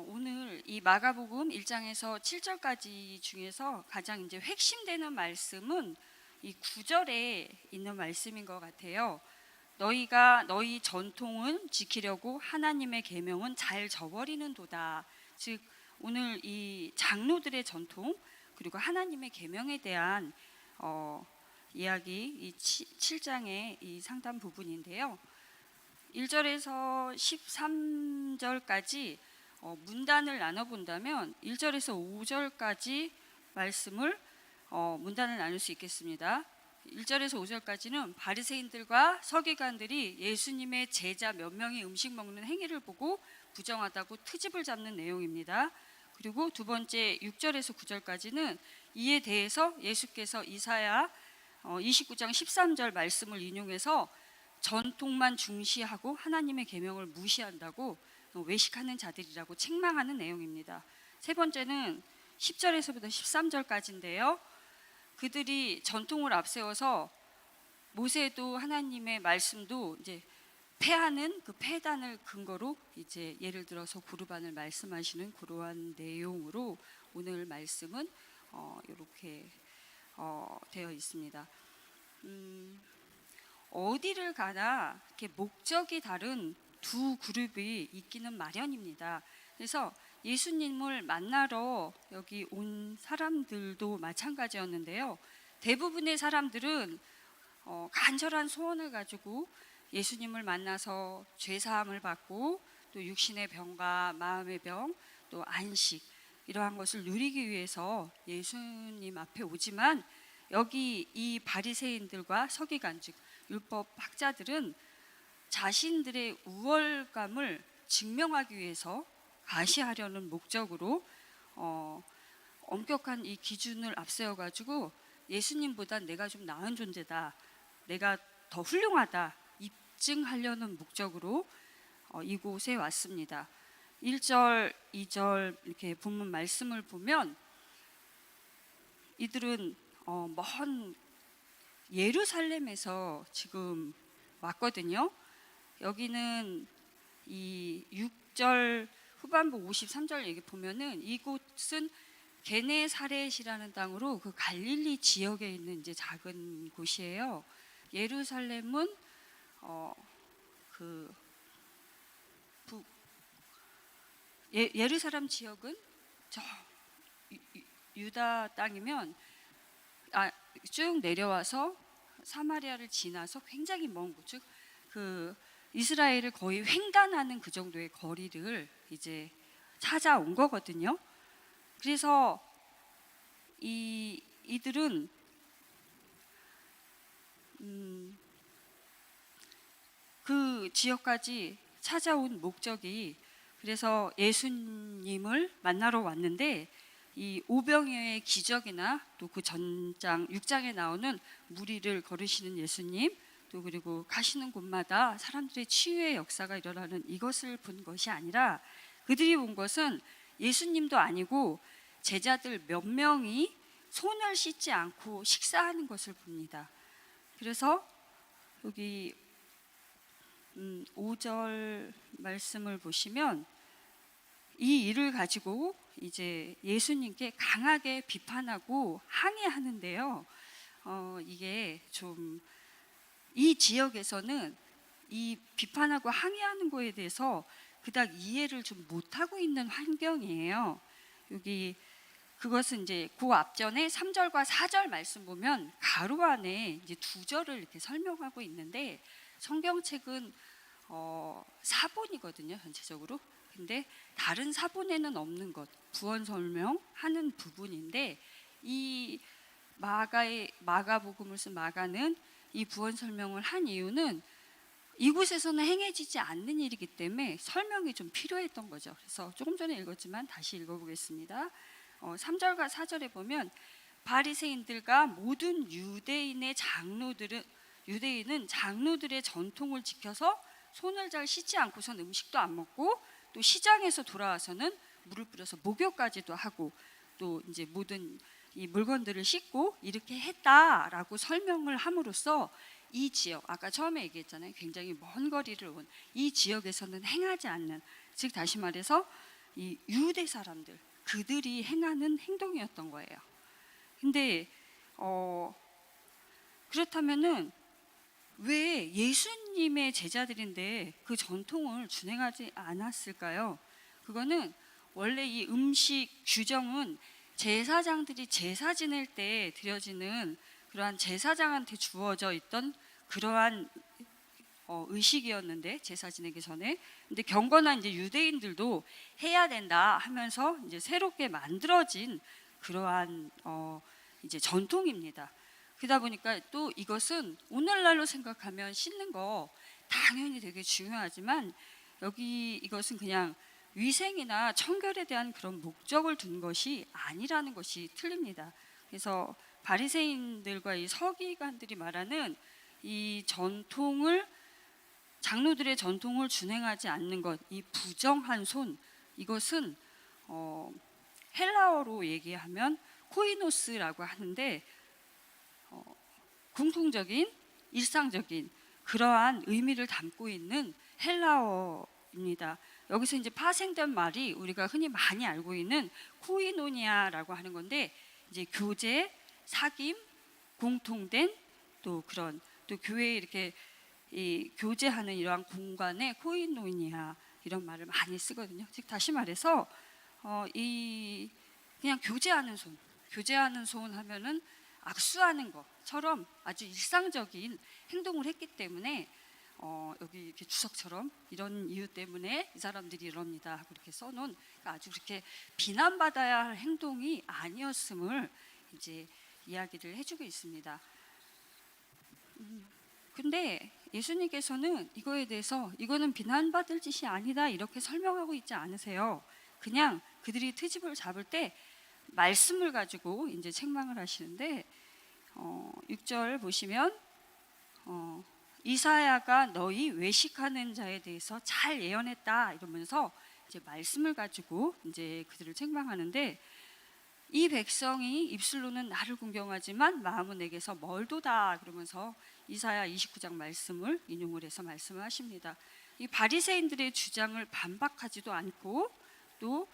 오늘 이 마가복음 1장에서 7절까지 중에서 가장 이제 핵심되는 말씀은 이 9절에 있는 말씀인 것 같아요. 너희가 너희 전통은 지키려고 하나님의 계명은 잘 저버리는도다. 즉 오늘 이 장로들의 전통 그리고 하나님의 계명에 대한 이야기 이 7장의 이 상단 부분인데요. 1절에서 13절까지 문단을 나눠본다면 1절에서 5절까지 말씀을 문단을 나눌 수 있겠습니다. 1절에서 5절까지는 바리새인들과 서기관들이 예수님의 제자 몇 명이 음식 먹는 행위를 보고 부정하다고 트집을 잡는 내용입니다. 그리고 두 번째 6절에서 9절까지는 이에 대해서 예수께서 이사야 29장 13절 말씀을 인용해서 전통만 중시하고 하나님의 계명을 무시한다고 외식하는 자들이라고 책망하는 내용입니다. 세 번째는 10절에서부터 13절까지인데요. 그들이 전통을 앞세워서 모세도 하나님의 말씀도 이제 폐하는 그 폐단을 근거로 이제 예를 들어서 구르반을 말씀하시는 그러한 내용으로 오늘 말씀은 이렇게 되어 있습니다. 어디를 가나 이렇게 목적이 다른 두 그룹이 있기는 마련입니다. 그래서 예수님을 만나러 여기 온 사람들도 마찬가지였는데요. 대부분의 사람들은 간절한 소원을 가지고 예수님을 만나서 죄사함을 받고 또 육신의 병과 마음의 병, 또 안식 이러한 것을 누리기 위해서 예수님 앞에 오지만 여기 이 바리새인들과 서기관 즉 율법 학자들은 자신들의 우월감을 증명하기 위해서 과시하려는 목적으로 엄격한 이 기준을 앞세워 가지고 예수님보다 내가 좀 나은 존재다, 내가 더 훌륭하다 입증하려는 목적으로 이곳에 왔습니다. 1절, 2절 이렇게 본문 말씀을 보면 이들은 먼 예루살렘에서 지금 왔거든요. 여기는 이 6절 후반부 53절 얘기 보면은 이곳은 게네사렛이라는 땅으로 그 갈릴리 지역에 있는 이제 작은 곳이에요. 예루살렘은 예루살렘 지역은 저 유다 땅이면 쭉 내려와서 사마리아를 지나서 굉장히 먼 곳, 즉 그 이스라엘을 거의 횡단하는 그 정도의 거리를 이제 찾아온 거거든요. 그래서 이들은 그 지역까지 찾아온 목적이 그래서 예수님을 만나러 왔는데 이 오병이어의 기적이나 또 그 전장 6장에 나오는 무리를 걸으시는 예수님 또 그리고 가시는 곳마다 사람들의 치유의 역사가 일어나는 이것을 본 것이 아니라 그들이 본 것은 예수님도 아니고 제자들 몇 명이 손을 씻지 않고 식사하는 것을 봅니다. 그래서 여기 5절 말씀을 보시면 이 일을 가지고 이제 예수님께 강하게 비판하고 항의하는데요. 이게 좀 이 지역에서는 이 비판하고 항의하는 거에 대해서 그닥 이해를 좀 못하고 있는 환경이에요. 여기 그것은 이제 그 앞전에 3절과 4절 말씀 보면 가로 안에 이제 두 절을 이렇게 설명하고 있는데 성경책은 사본이거든요, 전체적으로. 근데 다른 사본에는 없는 것, 부언 설명하는 부분인데 이 마가복음을 쓴 마가는 이 부언 설명을 한 이유는 이곳에서는 행해지지 않는 일이기 때문에 설명이 좀 필요했던 거죠. 그래서 조금 전에 읽었지만 다시 읽어보겠습니다. 3절과 4절에 보면 바리새인들과 모든 유대인은 장로들의 전통을 지켜서 손을 잘 씻지 않고선 음식도 안 먹고 또 시장에서 돌아와서는 물을 뿌려서 목욕까지도 하고 또 이제 모든 이 물건들을 씻고 이렇게 했다라고 설명을 함으로써 이 지역, 아까 처음에 얘기했잖아요. 굉장히 먼 거리를 온 이 지역에서는 행하지 않는, 즉 다시 말해서 이 유대 사람들 그들이 행하는 행동이었던 거예요. 근데 그렇다면은 왜 예수님의 제자들인데 그 전통을 준행하지 않았을까요? 그거는 원래 이 음식 규정은 제사장들이 제사 지낼 때 드려지는 그러한 제사장한테 주어져 있던 그러한 의식이었는데, 제사 지내기 전에. 근데 경건한 이제 유대인들도 해야 된다 하면서 이제 새롭게 만들어진 그러한 이제 전통입니다. 그러다 보니까 또 이것은 오늘날로 생각하면 씻는 거 당연히 되게 중요하지만 여기 이것은 그냥 위생이나 청결에 대한 그런 목적을 둔 것이 아니라는 것이 틀립니다. 그래서 바리새인들과 이 서기관들이 말하는 이 전통을, 장로들의 전통을 준행하지 않는 것, 이 부정한 손, 이것은 헬라어로 얘기하면 코이노스라고 하는데 공통적인 일상적인 그러한 의미를 담고 있는 헬라어입니다. 여기서 이제 파생된 말이 우리가 흔히 많이 알고 있는 코이노니아라고 하는 건데, 이제 교제, 사귐, 공통된 또 그런 또 교회에 이렇게 이 교제하는 이러한 공간에 코이노니아 이런 말을 많이 쓰거든요. 즉 다시 말해서 이 그냥 교제하는 손 하면은 악수하는 것처럼 아주 일상적인 행동을 했기 때문에 여기 이렇게 주석처럼 이런 이유 때문에 이 사람들이 이럽니다 하고 이렇게 써놓은, 그러니까 아주 그렇게 비난받아야 할 행동이 아니었음을 이제 이야기를 해주고 있습니다. 근데 예수님께서는 이거에 대해서 이거는 비난받을 짓이 아니다 이렇게 설명하고 있지 않으세요. 그냥 그들이 트집을 잡을 때 말씀을 가지고 이제 책망을 하시는데 6절 보시면 이사야가 너희 외식하는 자에 대해서 잘 예언했다 이러면서 이제 말씀을 가지고 이제 그들을 책망하는데, 이 백성이 입술로는 나를 공경하지만 마음은 내게서 멀도다 그러면서 이사야 29장 말씀을 인용을 해서 말씀을 하십니다. 이 바리새인들의 주장을 반박하지도 않고 또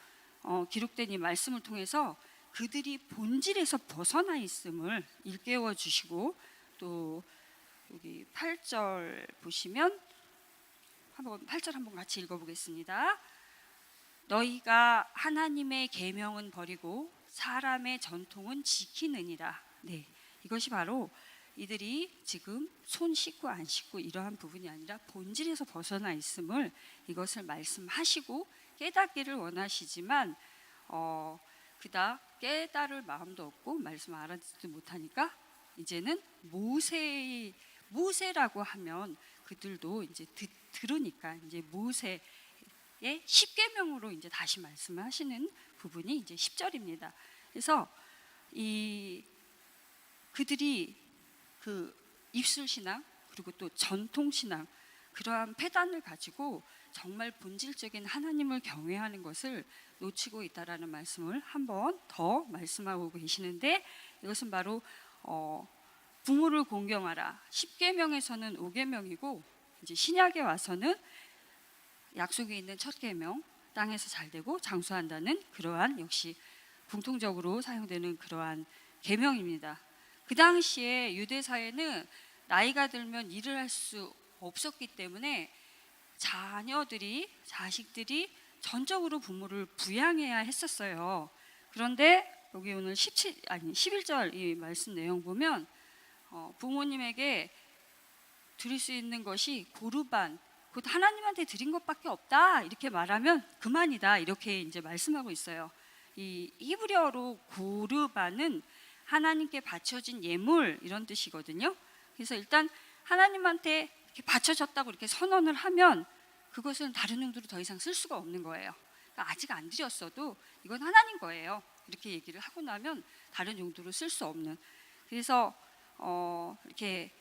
기록된 이 말씀을 통해서 그들이 본질에서 벗어나 있음을 일깨워 주시고, 또 여기 8절 보시면 8절 한번 같이 읽어보겠습니다. 너희가 하나님의 계명은 버리고 사람의 전통은 지키느니라. 네, 이것이 바로 이들이 지금 손 씻고 안 씻고 이러한 부분이 아니라 본질에서 벗어나 있음을 이것을 말씀하시고 깨닫기를 원하시지만 그닥 깨달을 마음도 없고 말씀 알아듣지도 못하니까 이제는 모세라고 하면 그들도 이제 들으니까 이제 모세의 10계명으로 이제 다시 말씀을 하시는 부분이 이제 10절입니다. 그래서 그들이 그 입술 신앙 그리고 또 전통 신앙 그러한 패단을 가지고 정말 본질적인 하나님을 경외하는 것을 놓치고 있다라는 말씀을 한 번 더 말씀하고 계시는데, 이것은 바로 부모를 공경하라 10계명에서는 5계명이고 이제 신약에 와서는 약속에 있는 첫 계명 땅에서 잘되고 장수한다는 그러한 역시 공통적으로 사용되는 그러한 계명입니다. 그 당시에 유대 사회는 나이가 들면 일을 할 수 없었기 때문에 자식들이 전적으로 부모를 부양해야 했었어요. 그런데 여기 오늘 11절 이 말씀 내용 보면 부모님에게 드릴 수 있는 것이 고르반, 곧 하나님한테 드린 것밖에 없다 이렇게 말하면 그만이다 이렇게 이제 말씀하고 있어요. 이 히브리어로 고르반은 하나님께 바쳐진 예물 이런 뜻이거든요. 그래서 일단 하나님한테 이렇게 바쳐졌다고 이렇게 선언을 하면 그것은 다른 용도로 더 이상 쓸 수가 없는 거예요. 그러니까 아직 안 드렸어도 이건 하나님 거예요. 이렇게 얘기를 하고 나면 다른 용도로 쓸 수 없는. 그래서 이렇게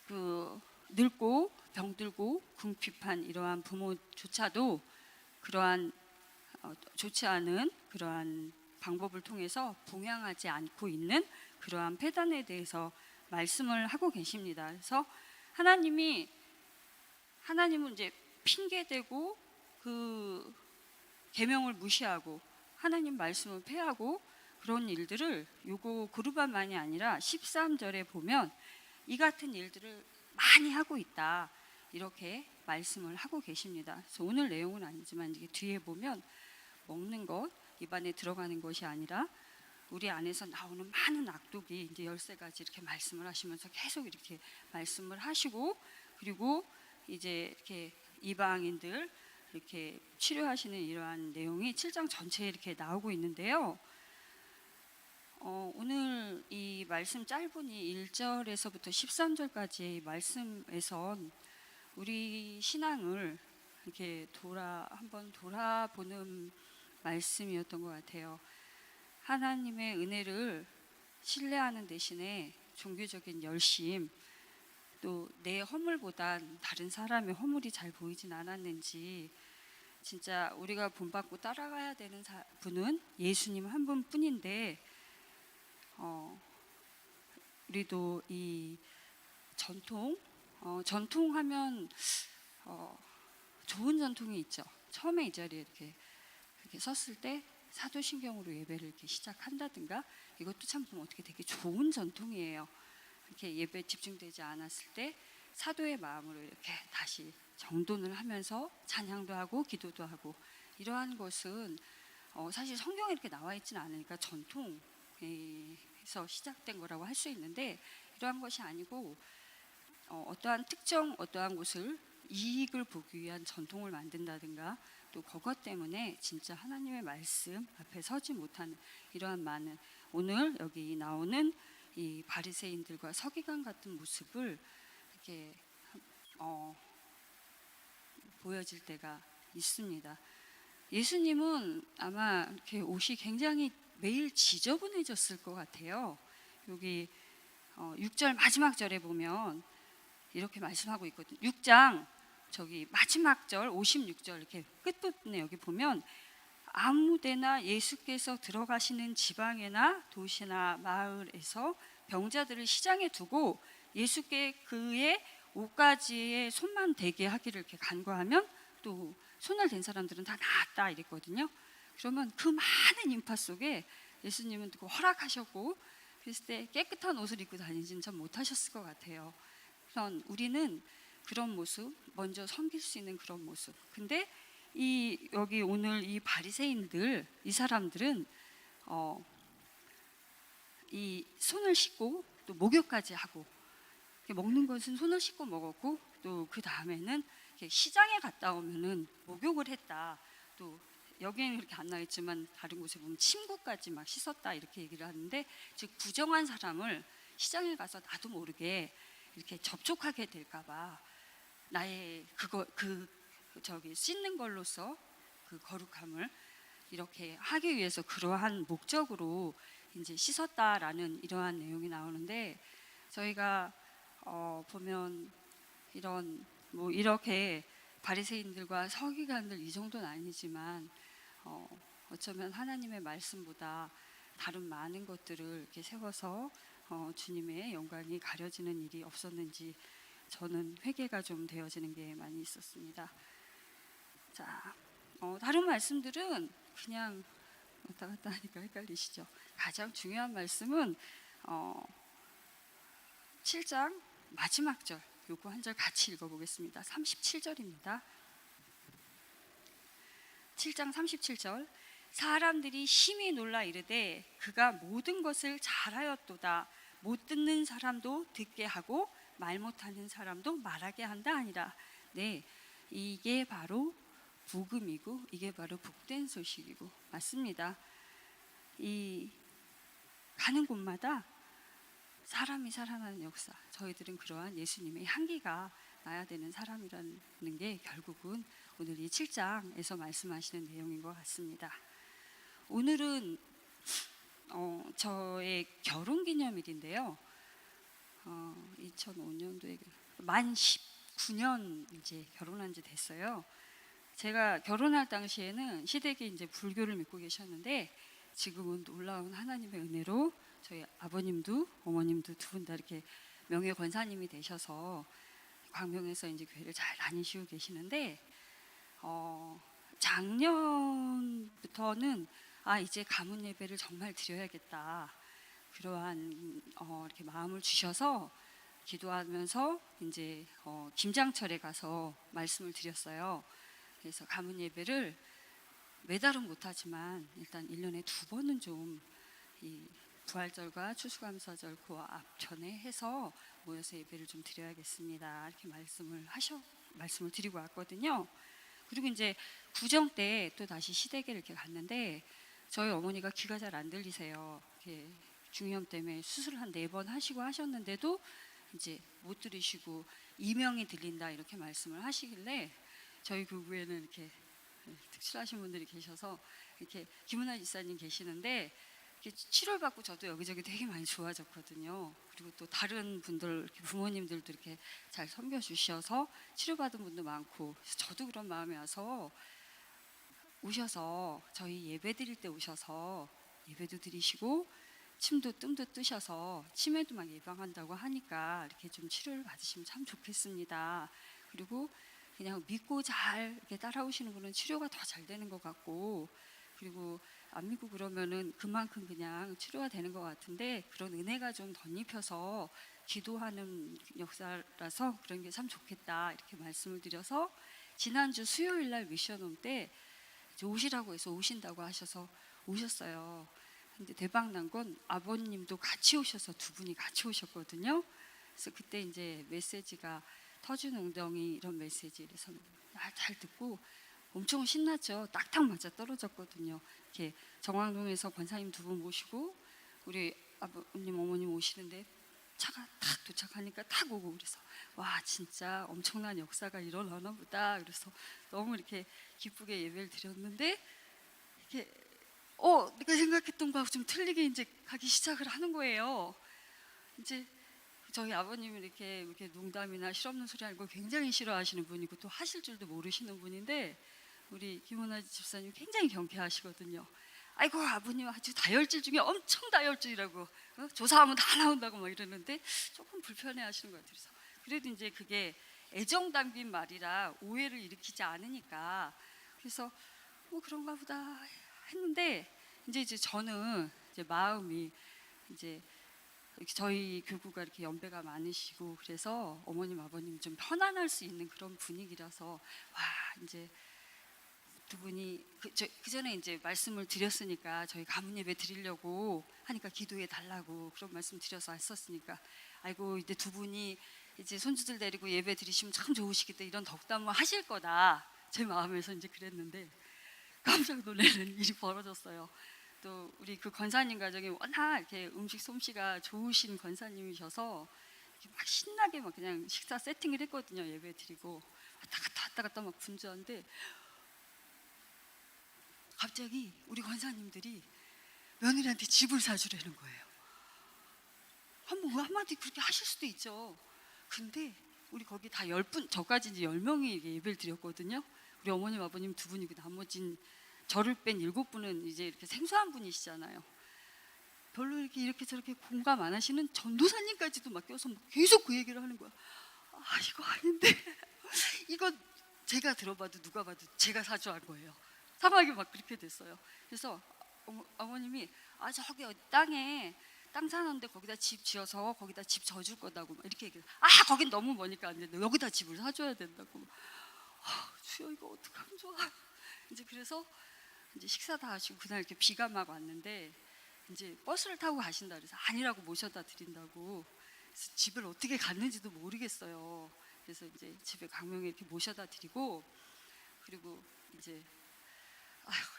그 늙고 병들고 궁핍한 이러한 부모조차도 그러한 좋지 않은 그러한 방법을 통해서 봉양하지 않고 있는 그러한 패단에 대해서 말씀을 하고 계십니다. 그래서 하나님은 이제 핑계대고 그 계명을 무시하고 하나님 말씀을 폐하고 그런 일들을 요거 그룹만이 아니라 13절에 보면 이 같은 일들을 많이 하고 있다 이렇게 말씀을 하고 계십니다. 그래서 오늘 내용은 아니지만 이게 뒤에 보면 먹는 것, 입안에 들어가는 것이 아니라 우리 안에서 나오는 많은 악독이 이제 13가지 이렇게 말씀을 하시면서 계속 이렇게 말씀을 하시고, 그리고 이제 이렇게 이방인들 이렇게 치료하시는 이러한 내용이 7장 전체에 이렇게 나오고 있는데요. 오늘 이 말씀 짧으니 1절에서부터 13절까지의 말씀에선 우리 신앙을 이렇게 한번 돌아보는 말씀이었던 것 같아요. 하나님의 은혜를 신뢰하는 대신에 종교적인 열심, 또 내 허물보단 다른 사람의 허물이 잘 보이진 않았는지, 진짜 우리가 본받고 따라가야 되는 분은 예수님 한 분뿐인데, 우리도 이 전통하면 좋은 전통이 있죠. 처음에 이 자리에 이렇게 섰을 때 사도신경으로 예배를 이렇게 시작한다든가, 이것도 참 보면 어떻게 되게 좋은 전통이에요. 이렇게 예배 집중되지 않았을 때 사도의 마음으로 이렇게 다시 정돈을 하면서 찬양도 하고 기도도 하고, 이러한 것은 사실 성경에 이렇게 나와 있지는 않으니까 전통에서 시작된 거라고 할 수 있는데, 이러한 것이 아니고 어떠한 곳을 이익을 보기 위한 전통을 만든다든가, 또 그것 때문에 진짜 하나님의 말씀 앞에 서지 못하는 이러한 많은, 오늘 여기 나오는 이 바리새인들과 서기관 같은 모습을 이렇게 보여질 때가 있습니다. 예수님은 아마 이렇게 옷이 굉장히 매일 지저분해졌을 것 같아요. 여기 6절 마지막 절에 보면 이렇게 말씀하고 있거든요. 6장 저기 마지막 절 56절 이렇게 끝부분에 여기 보면, 아무데나 예수께서 들어가시는 지방이나 도시나 마을에서 병자들을 시장에 두고 예수께 그의 옷가지에 손만 대게 하기를 이렇게 간구하면 또 손을 댄 사람들은 다 나았다 이랬거든요. 그러면 그 많은 인파 속에 예수님은 또 허락하셨고, 그랬을 때 깨끗한 옷을 입고 다니지는 참 못하셨을 것 같아요. 그런 우리는 그런 모습, 먼저 섬길 수 있는 그런 모습. 근데 여기 오늘 이 바리새인들, 이 사람들은 이 손을 씻고 또 목욕까지 하고, 먹는 것은 손을 씻고 먹었고, 또 그 다음에는 시장에 갔다 오면은 목욕을 했다. 또 여기에는 그렇게 안 나있지만 다른 곳에 보면 침구까지 막 씻었다 이렇게 얘기를 하는데, 즉 부정한 사람을 시장에 가서 나도 모르게 이렇게 접촉하게 될까봐 나의 씻는 걸로써 그 거룩함을 이렇게 하기 위해서 그러한 목적으로 이제 씻었다라는 이러한 내용이 나오는데, 저희가 보면 이렇게 바리새인들과 서기관들 이 정도는 아니지만 어쩌면 하나님의 말씀보다 다른 많은 것들을 이렇게 세워서 주님의 영광이 가려지는 일이 없었는지 저는 회개가 좀 되어지는 게 많이 있었습니다. 자, 다른 말씀들은 그냥 왔다 갔다 하니까 헷갈리시죠? 가장 중요한 말씀은 7장 마지막 절, 요거 한 절 같이 읽어보겠습니다. 37절입니다. 7장 37절. 사람들이 심히 놀라 이르되 그가 모든 것을 잘하였도다. 못 듣는 사람도 듣게 하고 말 못하는 사람도 말하게 한다 아니라. 네, 이게 바로 복음이고 이게 바로 복된 소식이고 맞습니다. 이 가는 곳마다 사람이 살아나는 역사, 저희들은 그러한 예수님의 향기가 나야 되는 사람이라는 게 결국은 오늘 이 7장에서 말씀하시는 내용인 것 같습니다. 오늘은 저의 결혼기념일인데요. 2005년도에 만 19년 이제 결혼한 지 됐어요. 제가 결혼할 당시에는 시댁이 이제 불교를 믿고 계셨는데, 지금은 놀라운 하나님의 은혜로 저희 아버님도 어머님도 두 분 다 이렇게 명예 권사님이 되셔서 광명에서 이제 교회를 잘 다니시고 계시는데, 작년부터는 이제 가문 예배를 정말 드려야겠다. 그러한 이렇게 마음을 주셔서 기도하면서 이제 김장철에 가서 말씀을 드렸어요. 그래서 가문 예배를 매달은 못하지만 일단 1년에 2번은 좀 이 부활절과 추수감사절 그 앞전에 해서 모여서 예배를 좀 드려야겠습니다. 이렇게 말씀을 드리고 왔거든요. 그리고 이제 구정 때 또 다시 시댁에 이렇게 갔는데 저희 어머니가 귀가 잘 안 들리세요. 이렇게 중이염 때문에 수술을 한 4번 하시고 하셨는데도 이제 못 들으시고 이명이 들린다 이렇게 말씀을 하시길래 저희 교구에는 이렇게 특출하신 분들이 계셔서 이렇게 김은하 지사님 계시는데 이렇게 치료를 받고 저도 여기저기 되게 많이 좋아졌거든요. 그리고 또 다른 분들 이렇게 부모님들도 이렇게 잘 섬겨주셔서 치료받은 분도 많고 그래서 저도 그런 마음이 와서 오셔서 저희 예배 드릴 때 오셔서 예배도 드리시고 침도 뜸도 뜨셔서 치매도 막 예방한다고 하니까 이렇게 좀 치료를 받으시면 참 좋겠습니다. 그리고 그냥 믿고 잘 이렇게 따라오시는 분은 치료가 더 잘 되는 것 같고 그리고 안 믿고 그러면은 그만큼 그냥 치료가 되는 것 같은데 그런 은혜가 좀 덧입혀서 기도하는 역사라서 그런 게 참 좋겠다 이렇게 말씀을 드려서 지난주 수요일 날 미션홈 때 이제 오시라고 해서 오신다고 하셔서 오셨어요. 근데 대박 난 건 아버님도 같이 오셔서 2분이 같이 오셨거든요. 그래서 그때 이제 메시지가 터진 웅덩이 이런 메시지에서 잘 듣고 엄청 신났죠. 딱딱 맞아 떨어졌거든요. 이렇게 정왕동에서 권사님 2분 모시고 우리 아버님 어머님 오시는데 차가 탁 도착하니까 탁 오고 그래서 와 진짜 엄청난 역사가 일어나나 보다. 그래서 너무 이렇게 기쁘게 예배를 드렸는데 이렇게 내가 생각했던 거하고 좀 틀리게 이제 가기 시작을 하는 거예요. 이제 저희 아버님은 이렇게 농담이나 실없는 소리 하는 거 굉장히 싫어하시는 분이고 또 하실 줄도 모르시는 분인데 우리 김은하 집사님 굉장히 경쾌하시거든요. 아이고 아버님 아주 다혈질 중에 엄청 다혈질이라고 조사하면 다 나온다고 막 이러는데 조금 불편해하시는 것 같아요. 그래도 이제 그게 애정 담긴 말이라 오해를 일으키지 않으니까 그래서 뭐 그런가 보다 했는데 이제 저는 이제 마음이 이제 저희 교구가 이렇게 연배가 많으시고 그래서 어머님 아버님이 좀 편안할 수 있는 그런 분위기라서 와 이제 2분이 그 전에 이제 말씀을 드렸으니까 저희 가문 예배 드리려고 하니까 기도해 달라고 그런 말씀 드려서 왔었으니까 아이고 이제 2분이 이제 손주들 데리고 예배 드리시면 참 좋으시겠다 이런 덕담을 하실 거다 제 마음에서 이제 그랬는데 깜짝 놀라는 일이 벌어졌어요. 또 우리 그 권사님 가정이 워낙 이렇게 음식 솜씨가 좋으신 권사님이셔서 막 신나게 막 그냥 식사 세팅을 했거든요. 예배 드리고 왔다 갔다 막 분주한데 갑자기 우리 권사님들이 며느리한테 집을 사주려는 거예요. 한마디 그렇게 하실 수도 있죠. 근데 우리 거기 다 10분, 저까지 이제 10명이 예배를 드렸거든요. 우리 어머님 아버님 2분이고 나머진 저를 뺀 7분은 이제 이렇게 생소한 분이시잖아요. 별로 이렇게 저렇게 공감 안 하시는 전도사님까지도 막 껴서 계속 그 얘기를 하는 거야. 이거 아닌데 이거 제가 들어봐도 누가 봐도 제가 사주한 거예요. 상황이 막 그렇게 됐어요. 그래서 어머님이 저기 땅에 땅 사는데 거기다 집 지어서 거기다 집 져줄 거다고 막 이렇게 얘기해요. 거긴 너무 머니까 안 된다. 여기다 집을 사줘야 된다고. 주여 이거 어떡하면 좋아. 이제 그래서 이제 식사 다 하시고 그날 이렇게 비가 막 왔는데 이제 버스를 타고 가신다 그래서 아니라고 모셔다 드린다고. 그래서 집을 어떻게 갔는지도 모르겠어요. 그래서 이제 집에 강명에 이렇게 모셔다 드리고 그리고 이제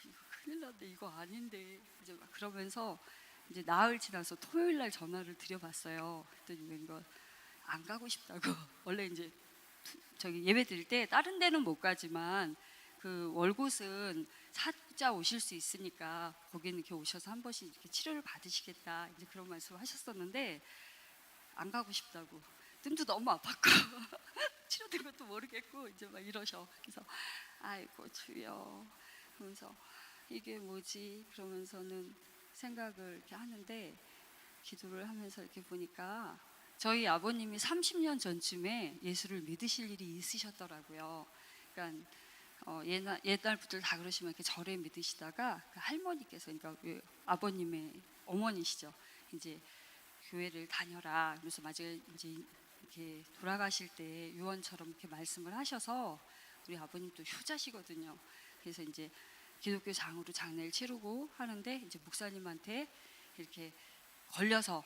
이거 큰일 났네 이거 아닌데 이제 막 그러면서 이제 나흘 지나서 토요일 날 전화를 드려봤어요. 그랬더니 이거 안 가고 싶다고. 원래 이제 저기 예배 드릴 때 다른 데는 못 가지만 그 월곶은 찾아오실 수 있으니까 거기는 이렇게 오셔서 한 번씩 이렇게 치료를 받으시겠다 이제 그런 말씀을 하셨었는데 안 가고 싶다고. 뜸도 너무 아팠고 치료된 것도 모르겠고 이제 막 이러셔. 그래서 아이고 주여 그러면서 이게 뭐지 그러면서는 생각을 이렇게 하는데 기도를 하면서 이렇게 보니까 저희 아버님이 30년 전쯤에 예수를 믿으실 일이 있으셨더라고요. 그러니까 옛날 분들 다 그러시면 이렇게 절에 믿으시다가 그 할머니께서, 그러니까 그 아버님의 어머니시죠. 이제 교회를 다녀라. 그래서 마지막에 이제 이렇게 돌아가실 때 유언처럼 이렇게 말씀을 하셔서, 우리 아버님도 효자시거든요. 그래서 이제 기독교 장으로 장례를 치르고 하는데 이제 목사님한테 이렇게 걸려서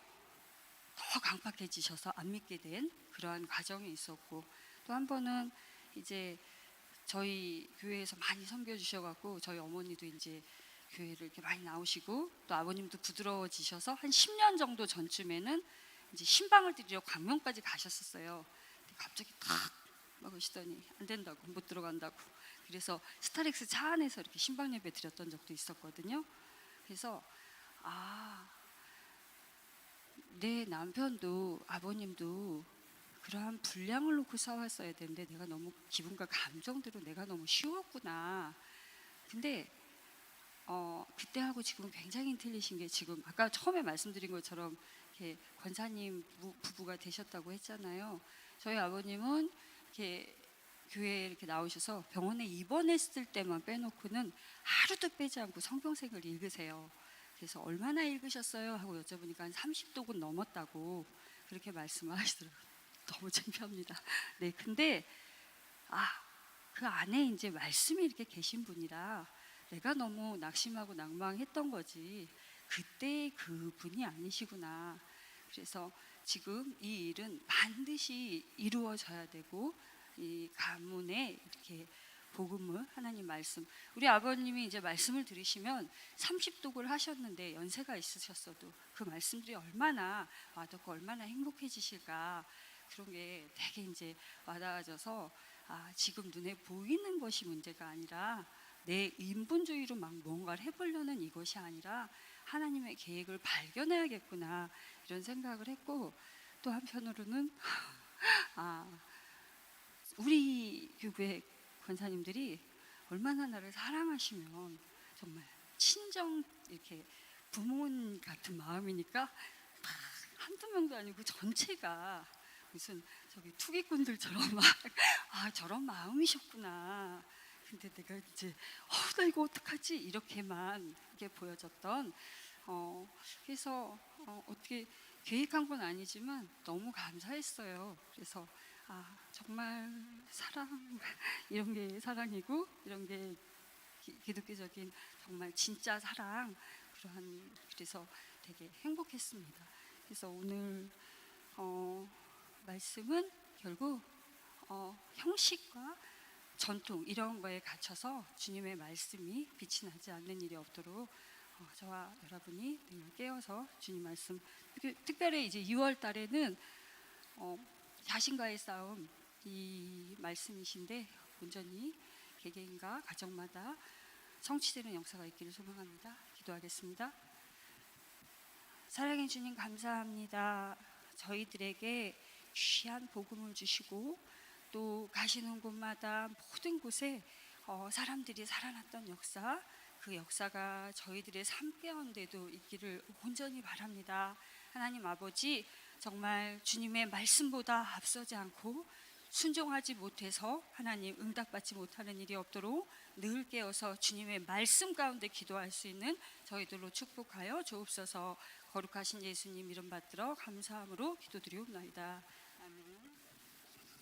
더 강팍해지셔서 안 믿게 된 그러한 과정이 있었고, 또 한 번은 이제 저희 교회에서 많이 섬겨주셔갖고 저희 어머니도 이제 교회를 이렇게 많이 나오시고, 또 아버님도 부드러워지셔서 한 10년 정도 전쯤에는 이제 신방을 드리러 광명까지 가셨었어요. 근데 갑자기 탁 막으시더니 안 된다고, 못 들어간다고. 그래서 스타렉스 차 안에서 이렇게 신방 예배 드렸던 적도 있었거든요. 그래서 내 남편도 아버님도 그러한 분량을 놓고 싸웠어야 되는데 내가 너무 기분과 감정대로 내가 너무 쉬웠구나. 근데 그때하고 지금은 굉장히 틀리신 게, 지금 아까 처음에 말씀드린 것처럼 이렇게 권사님 부부가 되셨다고 했잖아요. 저희 아버님은 이렇게 교회에 이렇게 나오셔서 병원에 입원했을 때만 빼놓고는 하루도 빼지 않고 성경책을 읽으세요. 그래서 얼마나 읽으셨어요? 하고 여쭤보니까 한 30독은 넘었다고 그렇게 말씀을 하시더라고요. 너무 창피합니다. 네, 근데 그 안에 이제 말씀이 이렇게 계신 분이라 내가 너무 낙심하고 낭망했던 거지, 그때 그 분이 아니시구나. 그래서 지금 이 일은 반드시 이루어져야 되고, 이 가문에 이렇게 복음을, 하나님 말씀, 우리 아버님이 이제 말씀을 들으시면 30독을 하셨는데 연세가 있으셨어도 그 말씀들이 얼마나 와닿고 얼마나 행복해지실까, 그런 게 되게 이제 와닿아져서, 지금 눈에 보이는 것이 문제가 아니라 내 인본주의로 막 뭔가를 해보려는 이것이 아니라 하나님의 계획을 발견해야겠구나, 이런 생각을 했고, 또 한편으로는 우리 교회 권사님들이 얼마나 나를 사랑하시면 정말 친정 이렇게 부모님 같은 마음이니까 한두 명도 아니고 전체가 무슨 저기 투기꾼들처럼 막 저런 마음이셨구나. 근데 내가 이제 나 이거 어떡하지, 이렇게만 이렇게 보여졌던, 그래서 어떻게 계획한 건 아니지만 너무 감사했어요. 그래서 정말 사랑, 이런 게 사랑이고, 이런 게 기독교적인 정말 진짜 사랑, 그래서 되게 행복했습니다. 그래서 오늘 말씀은 결국 형식과 전통 이런 거에 갇혀서 주님의 말씀이 빛이 나지 않는 일이 없도록 저와 여러분이 늘 깨어서 주님 말씀, 특별히 이제 6월 달에는 자신과의 싸움, 이 말씀이신데 온전히 개개인과 가정마다 성취되는 역사가 있기를 소망합니다. 기도하겠습니다. 사랑해 주님, 감사합니다. 저희들에게 귀한 복음을 주시고, 또 가시는 곳마다 모든 곳에 사람들이 살아났던 역사, 그 역사가 저희들의 삶 가운데도 있기를 온전히 바랍니다. 하나님 아버지, 정말 주님의 말씀보다 앞서지 않고 순종하지 못해서 하나님 응답받지 못하는 일이 없도록 늘 깨어서 주님의 말씀 가운데 기도할 수 있는 저희들로 축복하여 주옵소서. 거룩하신 예수님 이름 받들어 감사함으로 기도드리옵나이다.